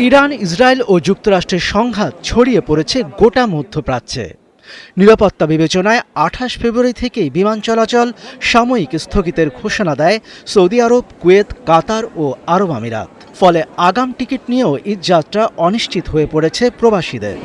Iran, Israel ও যুক্তরাষ্ট্রের সংঘাত ছড়িয়ে পড়েছে গোটা মধ্যপ্রাচ্যে। নিরাপত্তা বিবেচনায় ২৮ ফেব্রুয়ারি থেকেই বিমান চলাচল সাময়িক স্থগিতের ঘোষণা দেয় সৌদি আরব, কুয়েত, কাতার ও আরব আমিরাত। ফলে আগাম টিকিট নিয়েও ঈদযাত্রা অনিশ্চিত হয়ে পড়েছে প্রবাসীদের।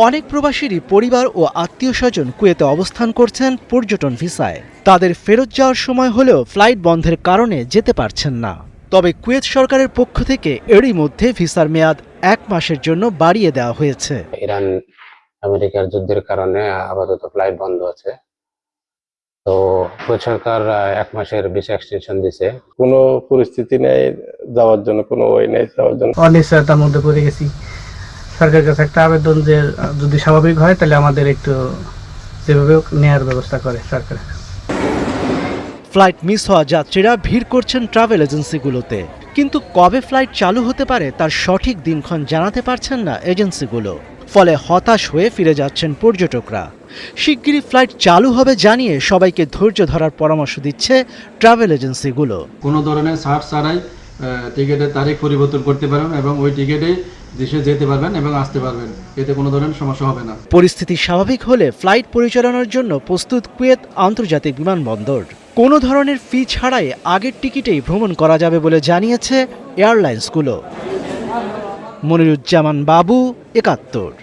অনেক প্রবাসীরই পরিবার ও আত্মীয় স্বজন কুয়েতে অবস্থান করছেন পর্যটন ভিসায়। তাদের ফেরত যাওয়ার সময় হলেও ফ্লাইট বন্ধের কারণে যেতে পারছেন না। তবে কুয়েত সরকারের পক্ষ থেকে এরই মধ্যে ভিসার মেয়াদ ১ মাসের জন্য বাড়িয়ে দেওয়া হয়েছে। ইরান আমেরিকার যুদ্ধের কারণে আপাতত ফ্লাইট বন্ধ আছে। তো কুয়েত সরকার ১ মাসের ভিসা এক্সটেনশন দিছে। কোনো পরিস্থিতি নেই যাওয়ার জন্য, কোনো ওয়ে নেই যাওয়ার জন্য। অনিশ্চয়তার মধ্যে পড়ে গেছি। সরকারের কাছে একটা আবেদন যে যদি স্বাভাবিক হয় তাহলে আমাদের একটু যেভাবে নেয়ার ব্যবস্থা করে সরকার। ফ্লাইট মিস হওয়া যাত্রীরা ভিড় করছেন ট্রাভেল এজেন্সিগুলোতে, কিন্তু কবে ফ্লাইট চালু হতে পারে তার সঠিক দিনক্ষণ জানাতে পারছেন না এজেন্সিগুলো। ফলে হতাশ হয়ে ফিরে যাচ্ছেন পর্যটকরা। শিগগিরই ফ্লাইট চালু হবে জানিয়ে সবাইকে ধৈর্য ধরার পরামর্শ দিচ্ছে ট্রাভেল এজেন্সিগুলো। কোনো ধরনের ছাড় ছাড়াই টিকিটের তারিখ পরিবর্তন করতে পারবেন এবং ওই টিকিটে দেশে যেতে পারবেন এবং আসতে পারবেন, এতে কোনো ধরনের সমস্যা হবে না। পরিস্থিতি স্বাভাবিক হলে ফ্লাইট পরিচালনার জন্য প্রস্তুত কুয়েত আন্তর্জাতিক বিমানবন্দর। কোনো ধরনের ফি ছাড়াই আগের টিকিটেই ভ্রমণ করা যাবে বলে জানিয়েছে এয়ারলাইন্সগুলো। মনিরুজ্জামান বাবু, ৭১।